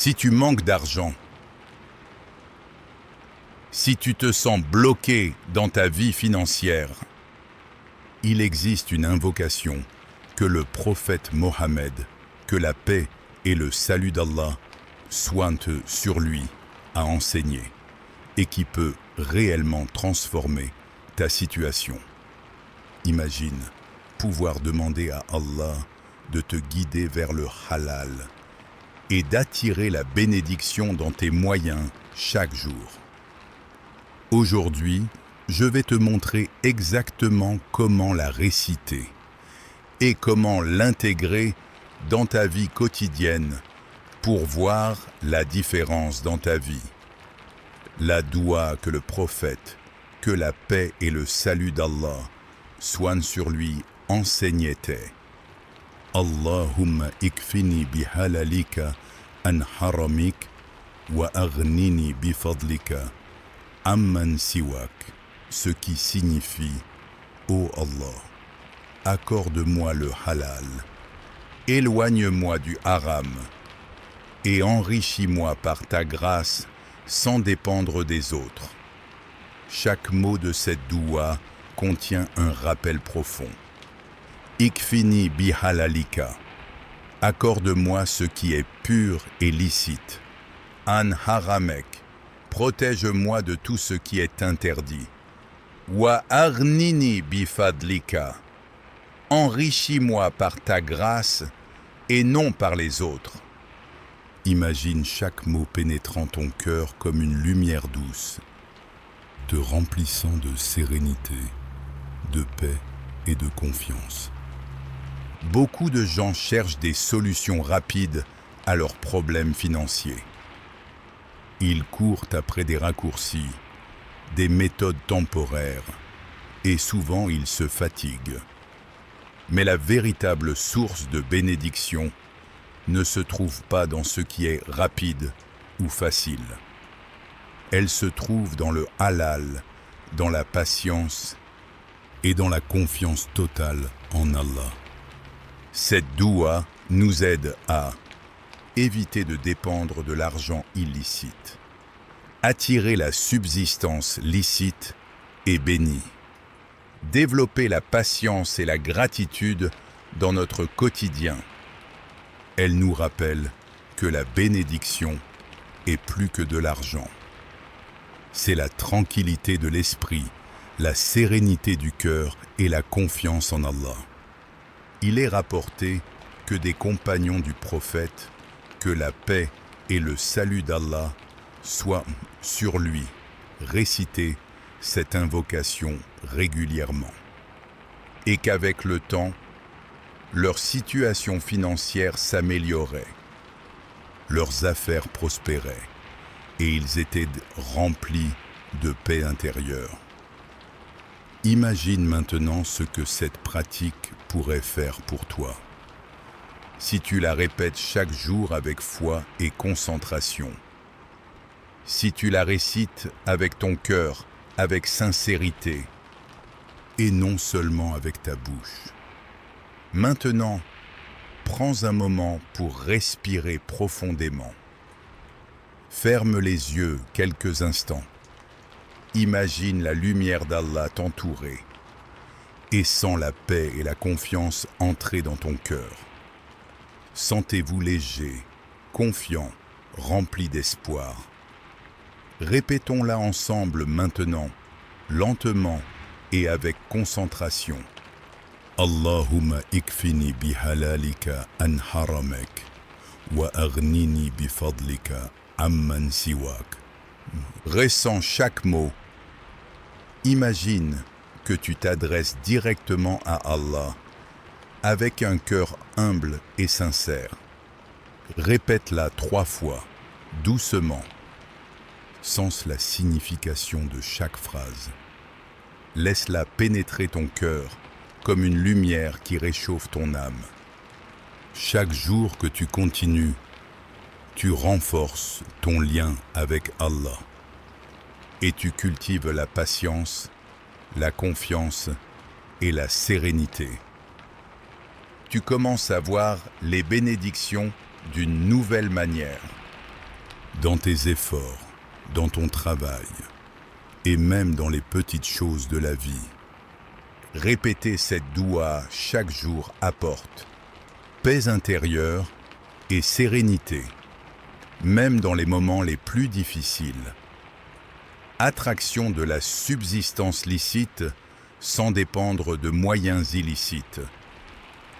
Si tu manques d'argent, si tu te sens bloqué dans ta vie financière, il existe une invocation que le prophète Mohammed, que la paix et le salut d'Allah soient sur lui, a enseigné et qui peut réellement transformer ta situation. Imagine pouvoir demander à Allah de te guider vers le halal et d'attirer la bénédiction dans tes moyens chaque jour. Aujourd'hui, je vais te montrer exactement comment la réciter et comment l'intégrer dans ta vie quotidienne pour voir la différence dans ta vie. La doua que le prophète, que la paix et le salut d'Allah soient sur lui, enseignait. Allahumma ikfini bihalalika an haramik wa aghnini bifadlika amman siwak, ce qui signifie ô Allah, accorde-moi le halal, éloigne-moi du haram et enrichis-moi par ta grâce sans dépendre des autres. Chaque mot de cette doua contient un rappel profond. Ikfini bihalalika, accorde-moi ce qui est pur et licite. An haramek, protège-moi de tout ce qui est interdit. Wa aghnini bifadlika, enrichis-moi par ta grâce et non par les autres. Imagine chaque mot pénétrant ton cœur comme une lumière douce, te remplissant de sérénité, de paix et de confiance. Beaucoup de gens cherchent des solutions rapides à leurs problèmes financiers. Ils courent après des raccourcis, des méthodes temporaires, et souvent ils se fatiguent. Mais la véritable source de bénédiction ne se trouve pas dans ce qui est rapide ou facile. Elle se trouve dans le halal, dans la patience et dans la confiance totale en Allah. Cette doua nous aide à éviter de dépendre de l'argent illicite, attirer la subsistance licite et bénie, développer la patience et la gratitude dans notre quotidien. Elle nous rappelle que la bénédiction est plus que de l'argent. C'est la tranquillité de l'esprit, la sérénité du cœur et la confiance en Allah. Il est rapporté que des compagnons du prophète, que la paix et le salut d'Allah soient sur lui, récitaient cette invocation régulièrement. Et qu'avec le temps, leur situation financière s'améliorait, leurs affaires prospéraient et ils étaient remplis de paix intérieure. Imagine maintenant ce que cette pratique pourrait faire pour toi. Si tu la répètes chaque jour avec foi et concentration, si tu la récites avec ton cœur, avec sincérité, et non seulement avec ta bouche. Maintenant, prends un moment pour respirer profondément. Ferme les yeux quelques instants. Imagine la lumière d'Allah t'entourer et sens la paix et la confiance entrer dans ton cœur. Sentez-vous léger, confiant, rempli d'espoir. Répétons-la ensemble maintenant, lentement et avec concentration. Allahumma ikfini bihalalika an haramek wa aghnini bifadlika amman siwak. Ressens chaque mot. Imagine que tu t'adresses directement à Allah avec un cœur humble et sincère. Répète-la 3 fois, doucement. Sens la signification de chaque phrase. Laisse-la pénétrer ton cœur comme une lumière qui réchauffe ton âme. Chaque jour que tu continues, tu renforces ton lien avec Allah et tu cultives la patience, la confiance et la sérénité. Tu commences à voir les bénédictions d'une nouvelle manière. dans tes efforts, dans ton travail, et même dans les petites choses de la vie. Répéter cette doua chaque jour apporte paix intérieure et sérénité, même dans les moments les plus difficiles. Attraction de la subsistance licite sans dépendre de moyens illicites.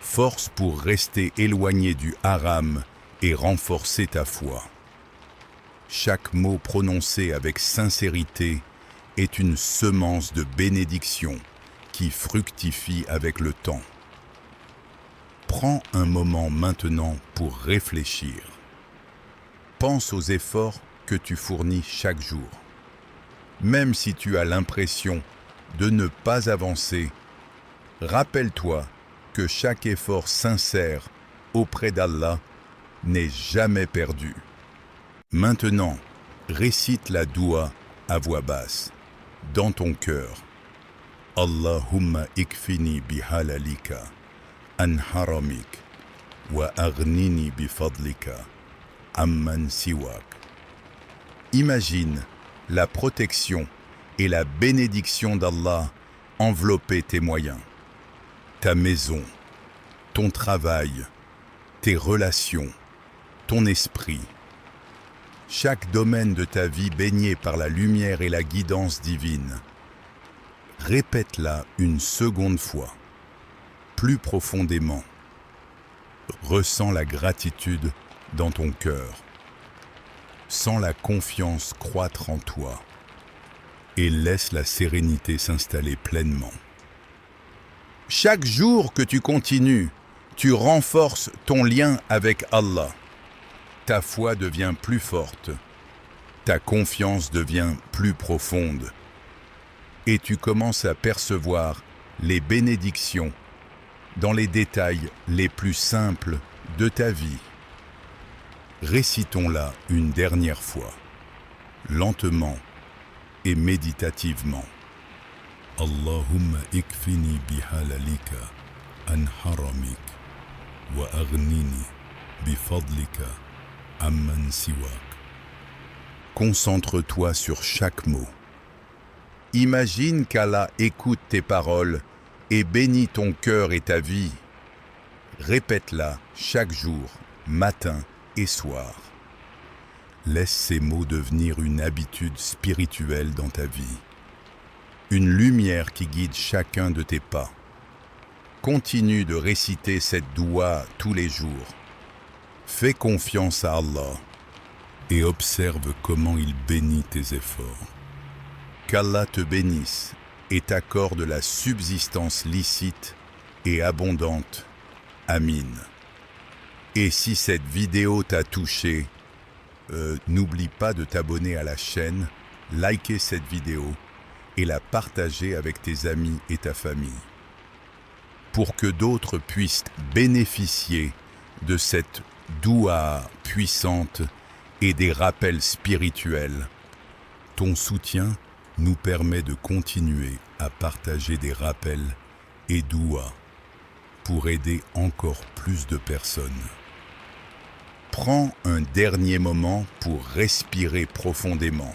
Force pour rester éloigné du haram et renforcer ta foi. Chaque mot prononcé avec sincérité est une semence de bénédiction qui fructifie avec le temps. Prends un moment maintenant pour réfléchir. Pense aux efforts que tu fournis chaque jour. Même si tu as l'impression de ne pas avancer, rappelle-toi que chaque effort sincère auprès d'Allah n'est jamais perdu. Maintenant, récite la doua à voix basse, dans ton cœur. Allahumma ikfini bihalalika, an haramik, wa aghnini bifadlika, amman siwak. Imagine la protection et la bénédiction d'Allah envelopper tes moyens, ta maison, ton travail, tes relations, ton esprit. Chaque domaine de ta vie baigné par la lumière et la guidance divine. Répète-la une seconde fois, plus profondément. Ressens la gratitude dans ton cœur. Sens la confiance croître en toi et laisse la sérénité s'installer pleinement. Chaque jour que tu continues, tu renforces ton lien avec Allah. Ta foi devient plus forte, ta confiance devient plus profonde et tu commences à percevoir les bénédictions dans les détails les plus simples de ta vie. Récitons-la une dernière fois, lentement et méditativement. Allahumma ikfini bihalalika an haramik wa aghnini bifadlika amman siwak. Concentre-toi sur chaque mot. Imagine qu'Allah écoute tes paroles et bénit ton cœur et ta vie. Répète-la chaque jour, matin et soir. Laisse ces mots devenir une habitude spirituelle dans ta vie. Une lumière qui guide chacun de tes pas. Continue de réciter cette doua tous les jours. Fais confiance à Allah et observe comment il bénit tes efforts. Qu'Allah te bénisse et t'accorde la subsistance licite et abondante. Amin. Et si cette vidéo t'a touché, n'oublie pas de t'abonner à la chaîne, liker cette vidéo et la partager avec tes amis et ta famille. Pour que d'autres puissent bénéficier de cette doua puissante et des rappels spirituels. Ton soutien nous permet de continuer à partager des rappels et douas pour aider encore plus de personnes. Prends un dernier moment pour respirer profondément.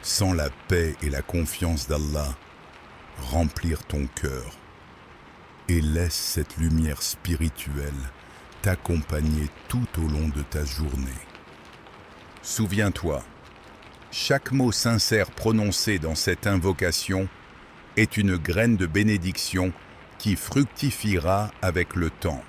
Sens la paix et la confiance d'Allah remplir ton cœur et laisse cette lumière spirituelle t'accompagner tout au long de ta journée. Souviens-toi, chaque mot sincère prononcé dans cette invocation est une graine de bénédiction qui fructifiera avec le temps.